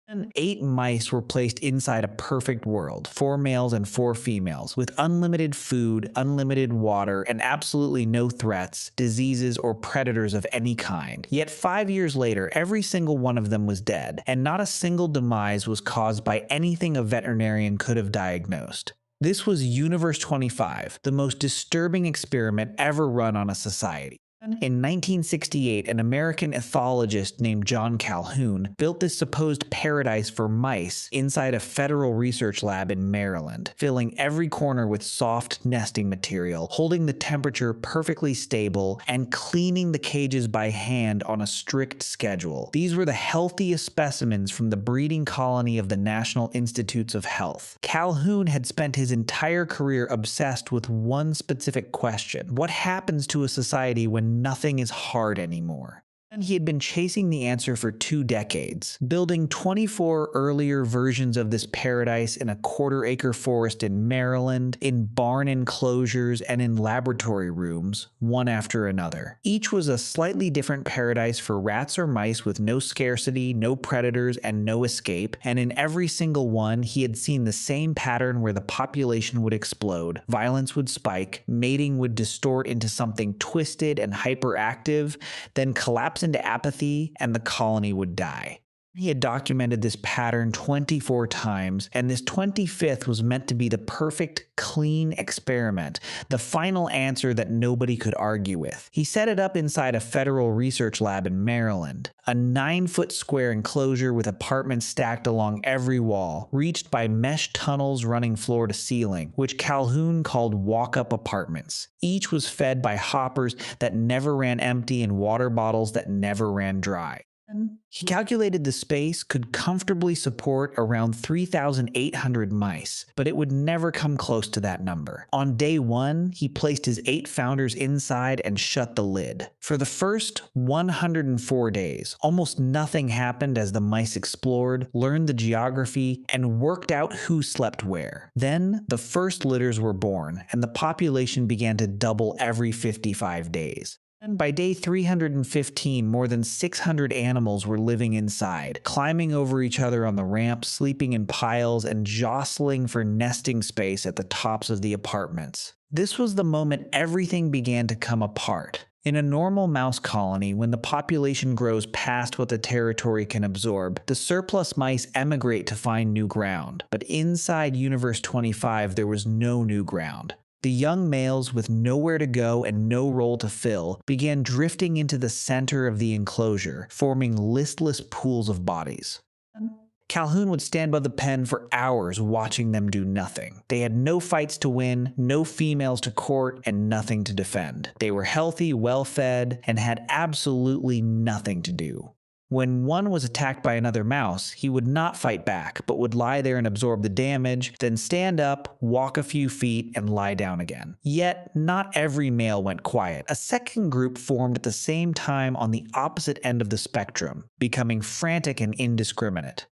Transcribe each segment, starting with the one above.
And 8 mice were placed inside a perfect world, 4 males and 4 females, with unlimited food, unlimited water, and absolutely no threats, diseases, or predators of any kind. Yet 5 years later, every single one of them was dead, and not a single demise was caused by anything a veterinarian could have diagnosed. This was Universe 25, the most disturbing experiment ever run on a society. In 1968, an American ethologist named John Calhoun built this supposed paradise for mice inside a federal research lab in Maryland, filling every corner with soft nesting material, holding the temperature perfectly stable, and cleaning the cages by hand on a strict schedule. These were the healthiest specimens from the breeding colony of the National Institutes of Health. Calhoun had spent his entire career obsessed with one specific question: what happens to a society when nothing is hard anymore? And he had been chasing the answer for 2 decades, building 24 earlier versions of this paradise in a quarter-acre forest in Maryland, in barn enclosures, and in laboratory rooms, one after another. Each was a slightly different paradise for rats or mice with no scarcity, no predators, and no escape, and in every single one, he had seen the same pattern where the population would explode, violence would spike, mating would distort into something twisted and hyperactive, then collapse into apathy, and the colony would die. He had documented this pattern 24 times, and this 25th was meant to be the perfect, clean experiment, the final answer that nobody could argue with. He set it up inside a federal research lab in Maryland, a 9-foot square enclosure with apartments stacked along every wall, reached by mesh tunnels running floor to ceiling, which Calhoun called walk-up apartments. Each was fed by hoppers that never ran empty and water bottles that never ran dry. He calculated the space could comfortably support around 3,800 mice, but it would never come close to that number. On day 1, he placed his 8 founders inside and shut the lid. For the first 104 days, almost nothing happened as the mice explored, learned the geography, and worked out who slept where. Then, the first litters were born, and the population began to double every 55 days. And by day 315, more than 600 animals were living inside, climbing over each other on the ramp, sleeping in piles, and jostling for nesting space at the tops of the apartments. This was the moment everything began to come apart. In a normal mouse colony, when the population grows past what the territory can absorb, the surplus mice emigrate to find new ground. But inside Universe 25, there was no new ground. The young males, with nowhere to go and no role to fill, began drifting into the center of the enclosure, forming listless pools of bodies. Calhoun would stand by the pen for hours watching them do nothing. They had no fights to win, no females to court, and nothing to defend. They were healthy, well-fed, and had absolutely nothing to do. When one was attacked by another mouse, he would not fight back, but would lie there and absorb the damage, then stand up, walk a few feet, and lie down again. Yet, not every male went quiet. A second group formed at the same time on the opposite end of the spectrum, becoming frantic and indiscriminate.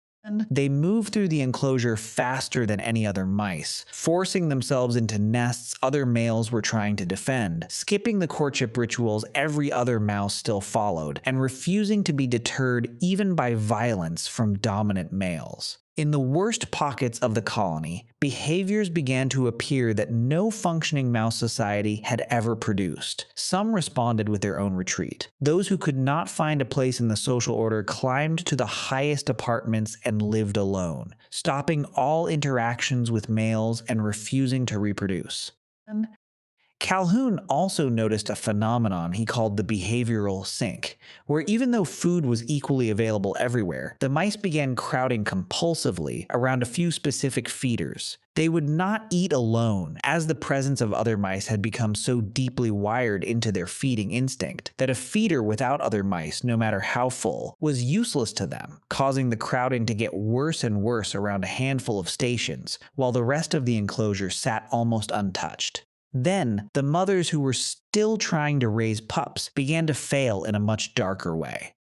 They moved through the enclosure faster than any other mice, forcing themselves into nests other males were trying to defend, skipping the courtship rituals every other mouse still followed, and refusing to be deterred even by violence from dominant males. In the worst pockets of the colony, behaviors began to appear that no functioning mouse society had ever produced. Some responded with their own retreat. Those who could not find a place in the social order climbed to the highest apartments and lived alone, stopping all interactions with males and refusing to reproduce. Calhoun also noticed a phenomenon he called the behavioral sink, where even though food was equally available everywhere, the mice began crowding compulsively around a few specific feeders. They would not eat alone, as the presence of other mice had become so deeply wired into their feeding instinct that a feeder without other mice, no matter how full, was useless to them, causing the crowding to get worse and worse around a handful of stations, while the rest of the enclosure sat almost untouched. Then, the mothers who were still trying to raise pups began to fail in a much darker way.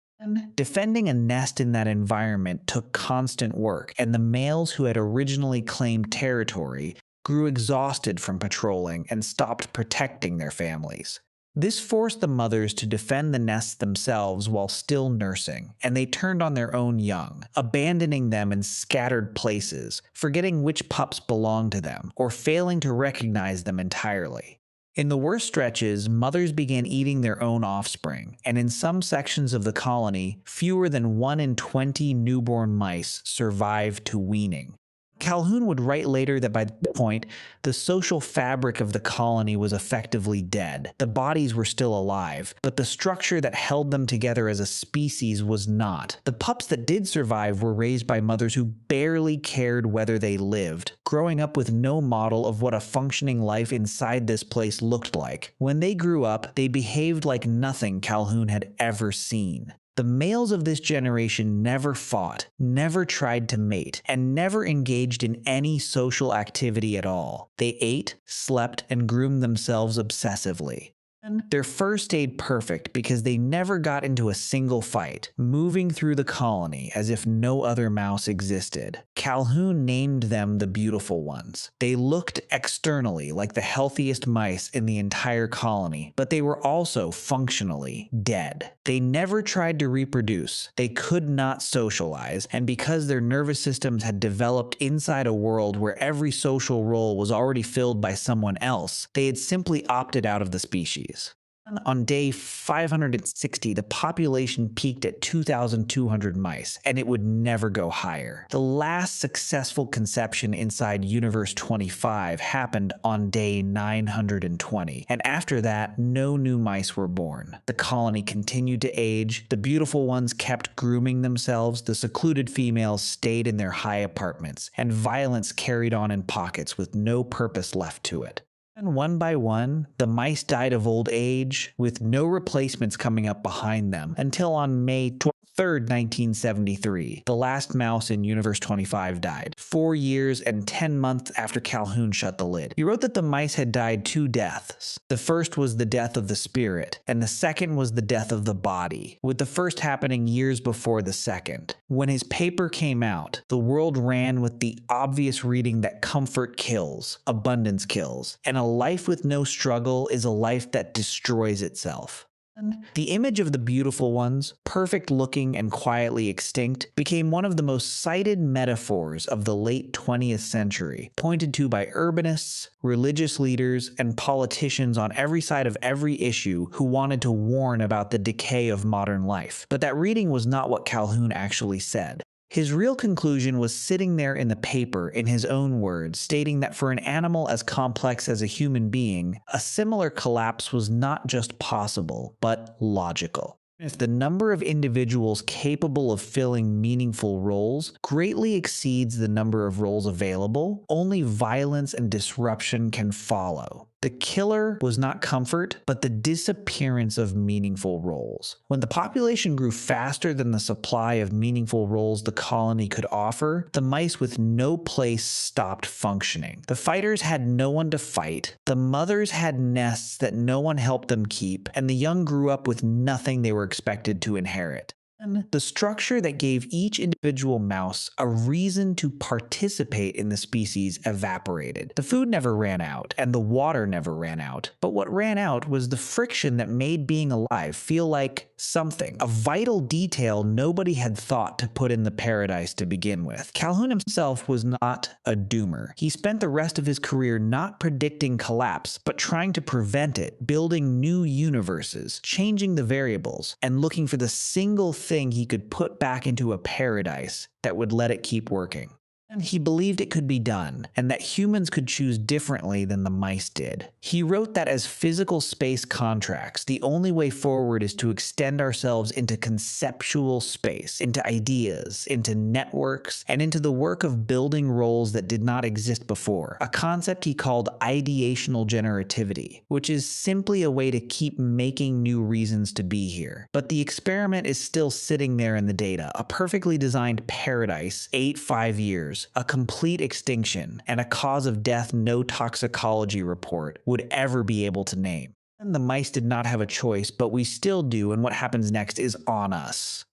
Defending a nest in that environment took constant work, and the males who had originally claimed territory grew exhausted from patrolling and stopped protecting their families. This forced the mothers to defend the nests themselves while still nursing, and they turned on their own young, abandoning them in scattered places, forgetting which pups belonged to them, or failing to recognize them entirely. In the worst stretches, mothers began eating their own offspring, and in some sections of the colony, fewer than 1 in 20 newborn mice survived to weaning. Calhoun would write later that by that point, the social fabric of the colony was effectively dead. The bodies were still alive, but the structure that held them together as a species was not. The pups that did survive were raised by mothers who barely cared whether they lived, growing up with no model of what a functioning life inside this place looked like. When they grew up, they behaved like nothing Calhoun had ever seen. The males of this generation never fought, never tried to mate, and never engaged in any social activity at all. They ate, slept, and groomed themselves obsessively. Their fur stayed perfect because they never got into a single fight, moving through the colony as if no other mouse existed. Calhoun named them the beautiful ones. They looked externally like the healthiest mice in the entire colony, but they were also functionally dead. They never tried to reproduce, they could not socialize, and because their nervous systems had developed inside a world where every social role was already filled by someone else, they had simply opted out of the species. On day 560, the population peaked at 2,200 mice, and it would never go higher. The last successful conception inside Universe 25 happened on day 920, and after that, no new mice were born. The colony continued to age, the beautiful ones kept grooming themselves, the secluded females stayed in their high apartments, and violence carried on in pockets with no purpose left to it. And one by one, the mice died of old age, with no replacements coming up behind them, until on May 3rd, 1973, the last mouse in Universe 25 died, 4 years and 10 months after Calhoun shut the lid. He wrote that the mice had died 2 deaths. The first was the death of the spirit, and the second was the death of the body, with the first happening years before the second. When his paper came out, the world ran with the obvious reading that comfort kills, abundance kills, and a life with no struggle is a life that destroys itself. The image of the beautiful ones, perfect looking and quietly extinct, became one of the most cited metaphors of the late 20th century, pointed to by urbanists, religious leaders, and politicians on every side of every issue who wanted to warn about the decay of modern life. But that reading was not what Calhoun actually said. His real conclusion was sitting there in the paper in his own words, stating that for an animal as complex as a human being, a similar collapse was not just possible, but logical. If the number of individuals capable of filling meaningful roles greatly exceeds the number of roles available, only violence and disruption can follow. The killer was not comfort, but the disappearance of meaningful roles. When the population grew faster than the supply of meaningful roles the colony could offer, the mice with no place stopped functioning. The fighters had no one to fight, the mothers had nests that no one helped them keep, and the young grew up with nothing they were expected to inherit. The structure that gave each individual mouse a reason to participate in the species evaporated. The food never ran out, and the water never ran out, but what ran out was the friction that made being alive feel like something, a vital detail nobody had thought to put in the paradise to begin with. Calhoun himself was not a doomer. He spent the rest of his career not predicting collapse, but trying to prevent it, building new universes, changing the variables, and looking for the single thing he could put back into a paradise that would let it keep working. And he believed it could be done, and that humans could choose differently than the mice did. He wrote that as physical space contracts, the only way forward is to extend ourselves into conceptual space, into ideas, into networks, and into the work of building roles that did not exist before, a concept he called ideational generativity, which is simply a way to keep making new reasons to be here. But the experiment is still sitting there in the data, a perfectly designed paradise, 5 years, a complete extinction, and a cause of death no toxicology report would ever be able to name. And the mice did not have a choice, but we still do, and what happens next is on us.